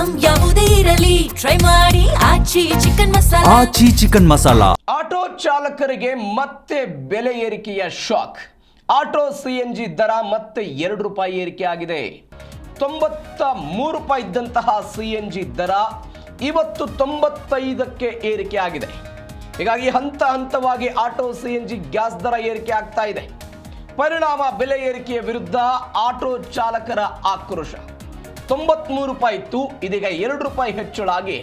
Item ಯಾವುದೇ ಇರಲಿ try ಮಾಡಿ ಆಚಿ ಚಿಕನ್ ಮಸಾಲಾ. ಆಚಿ ಚಿಕನ್ ಮಸಾಲಾ. ಆಟೋ ಚಾಲಕರಿಗೆ ಮತ್ತೆ ಬೆಲೆ ಏರಿಕೆಯ ಶಾಕ್. ಆಟೋ ಸಿಎನ್ಜಿ ದರ ಮತ್ತೆ ₹2 ಏರಿಕೆ ಆಗಿದೆ. 93 ರೂಪಾಯಿ ಇದ್ದಂತಹ ಸಿಎನ್ಜಿ ದರ ಇವತ್ತು 95ಕ್ಕೆ ಏರಿಕೆ ಆಗಿದೆ. ಹೀಗಾಗಿ ಹಂತ ಹಂತವಾಗಿ ಆಟೋ ಸಿಎನ್ಜಿ ಗ್ಯಾಸ್ ದರ ಏರಿಕೆ ಆಗ್ತಾ ಇದೆ. ಪರಿಣಾಮ ಬೆಲೆ ಏರಿಕೆಯ ವಿರುದ್ಧ ಆಟೋ ಚಾಲಕರ ಆಕ್ರೋಶ. 93 ರೂಪಾಯಿ ಇತ್ತು, ಇದೀಗ ₹2 ಹೆಚ್ಚಳ ಆಗಿ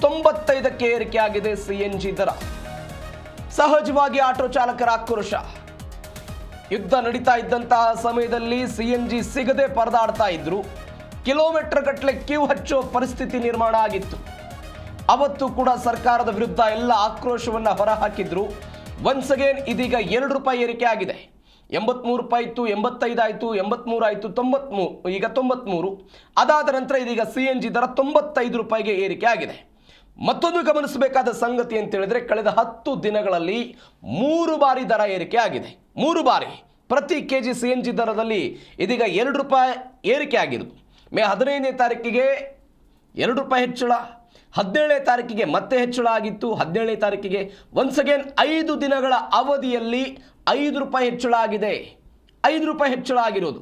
95ಕ್ಕೆ ಏರಿಕೆ ಆಗಿದೆ ಸಿಎನ್ಜಿ ದರ. ಸಹಜವಾಗಿ ಆಟೋ ಚಾಲಕರ ಆಕ್ರೋಶ. ಯುದ್ಧ ನಡೀತಾ ಇದ್ದಂತಹ ಸಮಯದಲ್ಲಿ ಸಿಎನ್ಜಿ ಸಿಗದೆ ಪರದಾಡ್ತಾ ಇದ್ರು. ಕಿಲೋಮೀಟರ್ ಗಟ್ಟಲೆ ಕ್ಯೂ ಹಚ್ಚೋ ಪರಿಸ್ಥಿತಿ ನಿರ್ಮಾಣ ಆಗಿತ್ತು. ಅವತ್ತು ಕೂಡ ಸರ್ಕಾರದ ವಿರುದ್ಧ ಎಲ್ಲ ಆಕ್ರೋಶವನ್ನ ಹೊರಹಾಕಿದ್ರು. ಒನ್ಸ್ ಅಗೇನ್ ಇದೀಗ ₹2 ಏರಿಕೆ ಆಗಿದೆ. 83 ರೂಪಾಯಿ ಇತ್ತು, 85 ಆಯಿತು, 83 ಆಯಿತು, 93, ಈಗ 93. ಅದಾದ ನಂತರ ಇದೀಗ ಸಿಎನ್ಜಿ ದರ ₹95ಗೆ ಏರಿಕೆ ಆಗಿದೆ. ಮತ್ತೊಂದು ಗಮನಿಸಬೇಕಾದ ಸಂಗತಿ ಅಂತ ಹೇಳಿದ್ರೆ, ಕಳೆದ 10 ದಿನಗಳಲ್ಲಿ 3 ಬಾರಿ ದರ ಏರಿಕೆ ಆಗಿದೆ. 3 ಬಾರಿ ಪ್ರತಿ ಕೆಜಿ ಸಿಎನ್ಜಿ ದರದಲ್ಲಿ ಇದೀಗ ₹2 ಏರಿಕೆ ಆಗಿರೋದು. ಮೇ 15ನೇ ತಾರೀಕಿಗೆ ₹2 ಹೆಚ್ಚಳ, 17ನೇ ತಾರೀಕಿಗೆ ಮತ್ತೆ ಹೆಚ್ಚಳ ಆಗಿತ್ತು. 17ನೇ ತಾರೀಕಿಗೆ ಒನ್ಸ್ ಅಗೇನ್ 5 ದಿನಗಳ ಅವಧಿಯಲ್ಲಿ ₹5 ಹೆಚ್ಚಳ ಆಗಿದೆ. ₹5 ಹೆಚ್ಚಳ ಆಗಿರೋದು.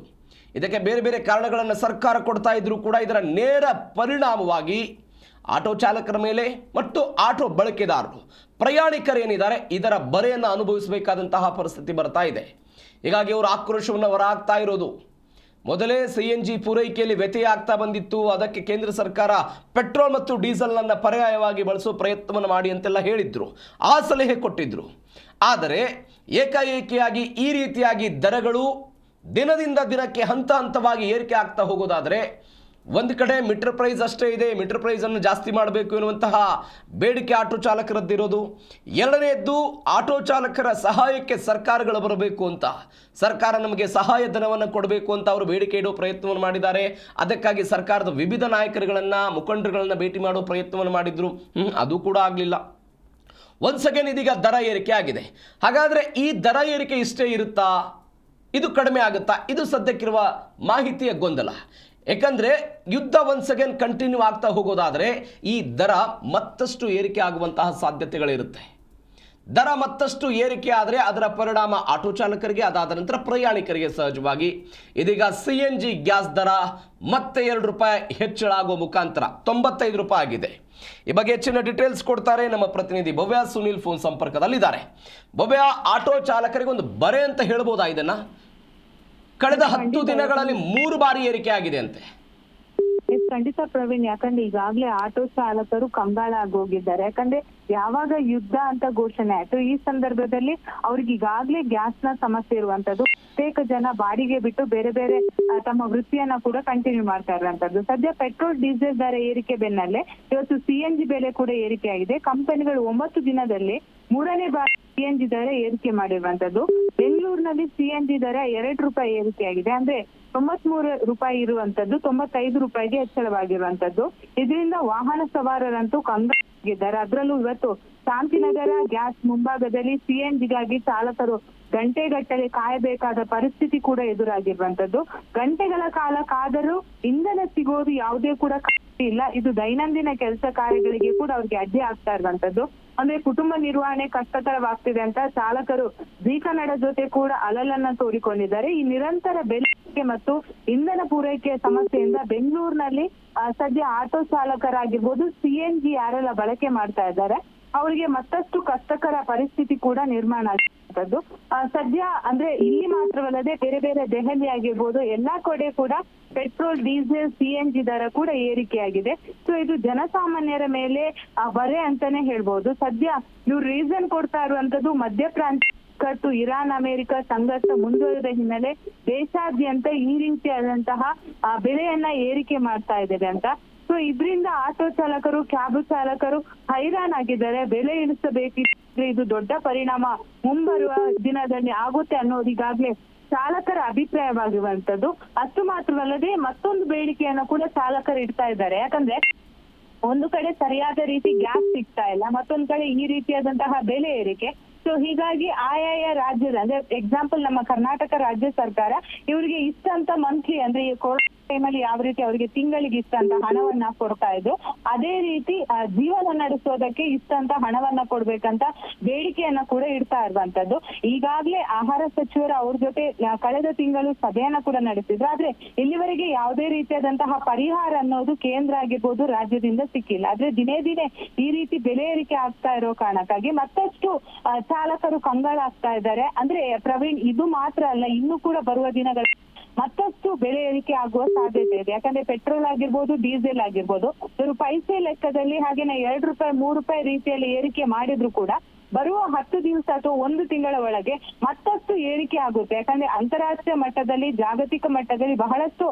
ಇದಕ್ಕೆ ಬೇರೆ ಬೇರೆ ಕಾರಣಗಳನ್ನು ಸರ್ಕಾರ ಕೊಡ್ತಾ ಇದ್ರೂ ಕೂಡ ಇದರ ನೇರ ಪರಿಣಾಮವಾಗಿ ಆಟೋ ಚಾಲಕರ ಮೇಲೆ ಮತ್ತು ಆಟೋ ಬಳಕೆದಾರರು, ಪ್ರಯಾಣಿಕರೇನಿದ್ದಾರೆ ಇದರ ಬರೆಯನ್ನು ಅನುಭವಿಸಬೇಕಾದಂತಹ ಪರಿಸ್ಥಿತಿ ಬರ್ತಾ ಇದೆ. ಹೀಗಾಗಿ ಅವರು ಆಕ್ರೋಶವನ್ನು ಹೊರಹಾಕ್ತಾ ಇರೋದು. ಮೊದಲೇ ಸಿಎನ್ಜಿ ಪೂರೈಕೆಯಲ್ಲಿ ವ್ಯತ್ಯಯ ಆಗ್ತಾ ಬಂದಿತ್ತು. ಅದಕ್ಕೆ ಕೇಂದ್ರ ಸರ್ಕಾರ ಪೆಟ್ರೋಲ್ ಮತ್ತು ಡೀಸೆಲ್ನನ್ನು ಪರ್ಯಾಯವಾಗಿ ಬಳಸೋ ಪ್ರಯತ್ನವನ್ನು ಮಾಡಿ ಅಂತೆಲ್ಲ ಹೇಳಿದ್ರು, ಆ ಸಲಹೆ ಕೊಟ್ಟಿದ್ರು. ಆದರೆ ಏಕಾಏಕಿಯಾಗಿ ಈ ರೀತಿಯಾಗಿ ದರಗಳು ದಿನದಿಂದ ದಿನಕ್ಕೆ ಹಂತ ಹಂತವಾಗಿ ಏರಿಕೆ ಆಗ್ತಾ ಹೋಗೋದಾದರೆ, ಒಂದು ಕಡೆ ಮೀಟರ್ ಪ್ರೈಸ್ ಅಷ್ಟೇ ಇದೆ, ಮೀಟರ್ ಪ್ರೈಸನ್ನು ಜಾಸ್ತಿ ಮಾಡಬೇಕು ಎನ್ನುವಂತಹ ಬೇಡಿಕೆ ಆಟೋ ಚಾಲಕರದ್ದಿರೋದು. ಎರಡನೆಯದ್ದು, ಆಟೋ ಚಾಲಕರ ಸಹಾಯಕ್ಕೆ ಸರ್ಕಾರಗಳು ಬರಬೇಕು ಅಂತ, ಸರ್ಕಾರ ನಮಗೆ ಸಹಾಯ ಧನವನ್ನು ಕೊಡಬೇಕು ಅಂತ ಅವರು ಬೇಡಿಕೆ ಇಡೋ ಪ್ರಯತ್ನವನ್ನು ಮಾಡಿದ್ದಾರೆ. ಅದಕ್ಕಾಗಿ ಸರ್ಕಾರದ ವಿವಿಧ ನಾಯಕರುಗಳನ್ನು, ಮುಖಂಡರುಗಳನ್ನು ಭೇಟಿ ಮಾಡೋ ಪ್ರಯತ್ನವನ್ನು ಮಾಡಿದ್ರು. ಅದು ಕೂಡ ಆಗಲಿಲ್ಲ. ಒನ್ಸ್ ಅಗೇನ್ ಇದೀಗ ದರ ಏರಿಕೆ ಆಗಿದೆ. ಹಾಗಾದರೆ ಈ ದರ ಏರಿಕೆ ಇಷ್ಟೇ ಇರುತ್ತಾ? ಇದು ಕಡಿಮೆ ಆಗುತ್ತಾ? ಇದು ಸದ್ಯಕ್ಕಿರುವ ಮಾಹಿತಿಯ ಗೊಂದಲ. ಯಾಕಂದರೆ ಯುದ್ಧ ಒನ್ಸ್ ಅಗೇನ್ ಕಂಟಿನ್ಯೂ ಆಗ್ತಾ ಹೋಗೋದಾದರೆ ಈ ದರ ಮತ್ತಷ್ಟು ಏರಿಕೆ ಆಗುವಂತಹ ಸಾಧ್ಯತೆಗಳಿರುತ್ತೆ. ದರ ಮತ್ತಷ್ಟು ಏರಿಕೆ ಆದರೆ ಅದರ ಪರಿಣಾಮ ಆಟೋ ಚಾಲಕರಿಗೆ, ಅದಾದ ನಂತರ ಪ್ರಯಾಣಿಕರಿಗೆ ಸಹಜವಾಗಿ. ಇದೀಗ ಸಿಎನ್ಜಿ ಗ್ಯಾಸ್ ದರ ಮತ್ತೆ ₹2 ಹೆಚ್ಚಳ ಆಗೋ ಮುಖಾಂತರ ₹95 ಆಗಿದೆ. ಈ ಬಗ್ಗೆ ಹೆಚ್ಚಿನ ಡೀಟೇಲ್ಸ್ ಕೊಡ್ತಾರೆ ನಮ್ಮ ಪ್ರತಿನಿಧಿ ಭವ್ಯ. ಸುನಿಲ್ ಫೋನ್ ಸಂಪರ್ಕದಲ್ಲಿದ್ದಾರೆ. ಭವ್ಯ, ಆಟೋ ಚಾಲಕರಿಗೆ ಒಂದು ಬರೆ ಅಂತ ಹೇಳ್ಬೋದಾ ಇದನ್ನ? ಕಳೆದ 10 ದಿನಗಳಲ್ಲಿ 3 ಬಾರಿ ಏರಿಕೆ ಆಗಿದೆ ಅಂತೆ. ಖಂಡಿತ ಪ್ರವೀಣ್, ಯಾಕಂದ್ರೆ ಈಗಾಗಲೇ ಆಟೋ ಚಾಲಕರು ಕಂಗಾಲ ಆಗೋಗಿದ್ದಾರೆ. ಯಾಕಂದ್ರೆ ಯಾವಾಗ ಯುದ್ಧ ಅಂತ ಘೋಷಣೆ ಆಯ್ತು, ಈ ಸಂದರ್ಭದಲ್ಲಿ ಅವ್ರಿಗೆ ಈಗಾಗಲೇ ಗ್ಯಾಸ್ ನ ಸಮಸ್ಯೆ ಇರುವಂತದ್ದು. ಬಹುತೇಕ ಜನ ಬಾಡಿಗೆ ಬಿಟ್ಟು ಬೇರೆ ಬೇರೆ ತಮ್ಮ ವೃತ್ತಿಯನ್ನ ಕೂಡ ಕಂಟಿನ್ಯೂ ಮಾಡ್ತಾ ಇರುವಂತದ್ದು. ಸದ್ಯ ಪೆಟ್ರೋಲ್ ಡೀಸೆಲ್ ದರ ಏರಿಕೆ ಬೆನ್ನಲ್ಲೇ ಇವತ್ತು ಸಿಎನ್ಜಿ ಬೆಲೆ ಕೂಡ ಏರಿಕೆ ಆಗಿದೆ. ಕಂಪನಿಗಳು 9 ದಿನದಲ್ಲಿ 3ನೇ ಬಾರಿ ಸಿಎನ್ಜಿ ದರ ಏರಿಕೆ ಮಾಡಿರುವಂತದ್ದು. ಬೆಂಗಳೂರಿನಲ್ಲಿ ಸಿಎನ್ಜಿ ದರ ₹2 ಏರಿಕೆ ಆಗಿದೆ. ಅಂದ್ರೆ 93 ರೂಪಾಯಿ ಇರುವಂತದ್ದು ₹95ಗೆ ಹೆಚ್ಚಳವಾಗಿರುವಂತದ್ದು. ಇದರಿಂದ ವಾಹನ ಸವಾರರಂತೂ ಕಂಗಾಲಾಗಿದ್ದಾರೆ. ಅದರಲ್ಲೂ ಇವತ್ತು ಶಾಂತಿನಗರ ಗ್ಯಾಸ್ ಮುಂಭಾಗದಲ್ಲಿ ಸಿಎನ್ಜಿಗಾಗಿ ಚಾಲಕರು ಗಂಟೆಗಟ್ಟಲೆ ಕಾಯಬೇಕಾದ ಪರಿಸ್ಥಿತಿ ಕೂಡ ಎದುರಾಗಿರುವಂತದ್ದು. ಗಂಟೆಗಳ ಕಾಲ ಕಾದರೂ ಇಂಧನ ಸಿಗೋದು ಯಾವುದೇ ಕೂಡ ಇಲ್ಲ. ಇದು ದೈನಂದಿನ ಕೆಲಸ ಕಾರ್ಯಗಳಿಗೆ ಕೂಡ ಅವ್ರಿಗೆ ಅಡ್ಡಿ ಆಗ್ತಾ ಇರುವಂತದ್ದು. ಅಂದ್ರೆ ಕುಟುಂಬ ನಿರ್ವಹಣೆ ಕಷ್ಟಕರವಾಗ್ತಿದೆ ಅಂತ ಚಾಲಕರು ಜೀ ಕನ್ನಡ ಜೊತೆ ಕೂಡ ಅಲಲನ್ನ ತೋಡಿಕೊಂಡಿದ್ದಾರೆ. ಈ ನಿರಂತರ ಬೆಲೆ ಮತ್ತು ಇಂಧನ ಪೂರೈಕೆಯ ಸಮಸ್ಯೆಯಿಂದ ಬೆಂಗಳೂರಿನಲ್ಲಿ ಸದ್ಯ ಆಟೋ ಚಾಲಕರಾಗಿರ್ಬೋದು, ಸಿಎನ್ಜಿ ಯಾರೆಲ್ಲ ಬಳಕೆ ಮಾಡ್ತಾ ಇದ್ದಾರೆ ಅವರಿಗೆ ಮತ್ತಷ್ಟು ಕಷ್ಟಕರ ಪರಿಸ್ಥಿತಿ ಕೂಡ ನಿರ್ಮಾಣ ಆಗಿರುವಂತದ್ದು. ಸದ್ಯ ಅಂದ್ರೆ ಇಲ್ಲಿ ಮಾತ್ರವಲ್ಲದೆ ಬೇರೆ ಬೇರೆ ದೆಹಲಿ ಆಗಿರ್ಬೋದು, ಎಲ್ಲಾ ಕಡೆ ಕೂಡ ಪೆಟ್ರೋಲ್, ಡೀಸೆಲ್, ಸಿಎನ್ಜಿ ದರ ಕೂಡ ಏರಿಕೆಯಾಗಿದೆ. ಸೊ ಇದು ಜನಸಾಮಾನ್ಯರ ಮೇಲೆ ಬರೆ ಅಂತಾನೆ ಹೇಳ್ಬೋದು. ಸದ್ಯ ಇವ್ರು ರೀಸನ್ ಕೊಡ್ತಾ ಇರುವಂತದ್ದು ಮಧ್ಯಪ್ರಾಂತ ಕಟ್ಟು ಇರಾನ್ ಅಮೆರಿಕ ಸಂಘರ್ಷ ಮುಂದುವರೆದ ಹಿನ್ನೆಲೆ ದೇಶಾದ್ಯಂತ ಈ ರೀತಿಯಾದಂತಹ ಬೆಲೆಯನ್ನ ಏರಿಕೆ ಮಾಡ್ತಾ ಇದ್ದೇವೆ ಅಂತ. ಸೊ ಇದರಿಂದ ಆಟೋ ಚಾಲಕರು, ಕ್ಯಾಬ್ ಚಾಲಕರು ಹೈರಾಣಾಗಿದ್ದಾರೆ. ಬೆಲೆ ಇಳಿಸಬೇಕಿದ್ರೆ ಇದು ದೊಡ್ಡ ಪರಿಣಾಮ ಮುಂಬರುವ ದಿನದಲ್ಲಿ ಆಗುತ್ತೆ ಅನ್ನೋದು ಈಗಾಗಲೇ ಚಾಲಕರ ಅಭಿಪ್ರಾಯವಾಗಿರುವಂತದ್ದು. ಅಷ್ಟು ಮಾತ್ರವಲ್ಲದೆ ಮತ್ತೊಂದು ಬೇಡಿಕೆಯನ್ನು ಕೂಡ ಚಾಲಕರು ಇಡ್ತಾ ಇದ್ದಾರೆ. ಯಾಕಂದ್ರೆ ಒಂದು ಕಡೆ ಸರಿಯಾದ ರೀತಿ ಗ್ಯಾಸ್ ಸಿಗ್ತಾ ಇಲ್ಲ, ಮತ್ತೊಂದು ಕಡೆ ಈ ರೀತಿಯಾದಂತಹ ಬೆಲೆ ಏರಿಕೆ. ಸೊ ಹೀಗಾಗಿ ಆಯಾಯ ರಾಜ್ಯದ ಅಂದ್ರೆ ಎಕ್ಸಾಂಪಲ್ ನಮ್ಮ ಕರ್ನಾಟಕ ರಾಜ್ಯ ಸರ್ಕಾರ ಇವರಿಗೆ ಇಷ್ಟ ಅಂತ ಮಂತ್ಲಿ ಅಂದ್ರೆ ಈ ಕೊರೋನಾ ಟೈಮಲ್ಲಿ ಯಾವ ರೀತಿ ಅವರಿಗೆ ತಿಂಗಳಿಗೆ ಇಷ್ಟ ಅಂತ ಹಣವನ್ನ ಕೊಡ್ತಾ ಇದ್ರು, ಅದೇ ರೀತಿ ಜೀವನ ನಡೆಸೋದಕ್ಕೆ ಇಷ್ಟ ಅಂತ ಹಣವನ್ನ ಕೊಡ್ಬೇಕಂತ ಬೇಡಿಕೆಯನ್ನ ಕೂಡ ಇಡ್ತಾ ಇರುವಂತದ್ದು. ಈಗಾಗ್ಲೇ ಆಹಾರ ಸಚಿವರು ಅವ್ರ ಜೊತೆ ಕಳೆದ ತಿಂಗಳು ಸಭೆಯನ್ನ ಕೂಡ ನಡೆಸಿದ್ರು. ಆದ್ರೆ ಇಲ್ಲಿವರೆಗೆ ಯಾವುದೇ ರೀತಿಯಾದಂತಹ ಪರಿಹಾರ ಅನ್ನೋದು ಕೇಂದ್ರ ಆಗಿರ್ಬೋದು ರಾಜ್ಯದಿಂದ ಸಿಕ್ಕಿಲ್ಲ. ಆದ್ರೆ ದಿನೇ ದಿನೇ ಈ ರೀತಿ ಬೆಲೆ ಏರಿಕೆ ಆಗ್ತಾ ಇರೋ ಕಾರಣಕ್ಕಾಗಿ ಮತ್ತಷ್ಟು ಚಾಲಕರು ಕಂಗಾಲಾಗ್ತಾ ಇದ್ದಾರೆ. ಅಂದ್ರೆ ಪ್ರವೀಣ್, ಇದು ಮಾತ್ರ ಅಲ್ಲ, ಇನ್ನು ಕೂಡ ಬರುವ ದಿನಗಳ ಮತ್ತಷ್ಟು ಬೆಲೆ ಏರಿಕೆ ಆಗುವ ಸಾಧ್ಯತೆ ಇದೆ. ಯಾಕಂದ್ರೆ ಪೆಟ್ರೋಲ್ ಆಗಿರ್ಬೋದು, ಡೀಸೆಲ್ ಆಗಿರ್ಬೋದು, ಇವರು ಪೈಸೆ ಲೆಕ್ಕದಲ್ಲಿ ಹಾಗೇನೆ 2 ರೂಪಾಯಿ 3 ರೂಪಾಯಿ ರೀತಿಯಲ್ಲಿ ಏರಿಕೆ ಮಾಡಿದ್ರು ಕೂಡ ಬರುವ 10 ದಿವಸ ಅಥವಾ 1 ತಿಂಗಳ ಒಳಗೆ ಮತ್ತಷ್ಟು ಏರಿಕೆ ಆಗುತ್ತೆ. ಯಾಕಂದ್ರೆ ಅಂತಾರಾಷ್ಟ್ರೀಯ ಮಟ್ಟದಲ್ಲಿ, ಜಾಗತಿಕ ಮಟ್ಟದಲ್ಲಿ ಬಹಳಷ್ಟು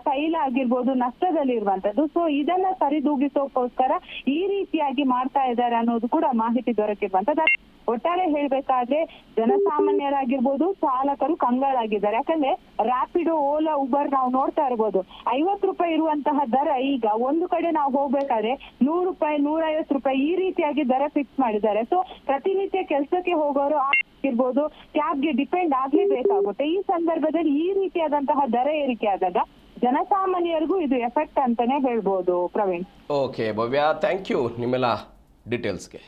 ತೈಲ ಆಗಿರ್ಬೋದು ನಷ್ಟದಲ್ಲಿ ಇರುವಂತದ್ದು. ಸೊ ಇದನ್ನ ಸರಿದೂಗಿಸೋಕೋಸ್ಕರ ಈ ರೀತಿಯಾಗಿ ಮಾಡ್ತಾ ಇದ್ದಾರೆ ಅನ್ನೋದು ಕೂಡ ಮಾಹಿತಿ ದೊರಕಿರುವಂತದ್ದು. ಒಟ್ಟಾರೆ ಹೇಳ್ಬೇಕಾದ್ರೆ ಜನಸಾಮಾನ್ಯರಾಗಿರ್ಬೋದು, ಚಾಲಕರು ಕಂಗಾಲಾಗಿದ್ದಾರೆ. ಯಾಕಂದ್ರೆ ರ್ಯಾಪಿಡೋ, ಓಲಾ, ಉಬರ್ ನಾವು ನೋಡ್ತಾ ಇರ್ಬೋದು, 50 ರೂಪಾಯಿ ಇರುವಂತಹ ದರ ಈಗ ಒಂದು ಕಡೆ ನಾವು ಹೋಗ್ಬೇಕಾದ್ರೆ 100 ರೂಪಾಯಿ 150 ರೂಪಾಯಿ ಈ ರೀತಿಯಾಗಿ ದರ ಫಿಕ್ಸ್ ಮಾಡಿದ್ದಾರೆ. ಸೊ ಪ್ರತಿನಿತ್ಯ ಕೆಲಸಕ್ಕೆ ಹೋಗೋರು ಆಗಿರ್ಬೋದು ಕ್ಯಾಬ್ಗೆ ಡಿಪೆಂಡ್ ಆಗ್ಲೇಬೇಕಾಗುತ್ತೆ. ಈ ಸಂದರ್ಭದಲ್ಲಿ ಈ ರೀತಿಯಾದಂತಹ ದರ ಏರಿಕೆ ಆದಾಗ ಜನಸಾಮಾನ್ಯರಿಗೂ ಇದು ಎಫೆಕ್ಟ್ ಅಂತಾನೆ ಹೇಳ್ಬೋದು. Praveen. Okay Bhavya, thank you ನಿಮ್ಮೆಲ್ಲ ಡೀಟೇಲ್ಸ್ಗೆ.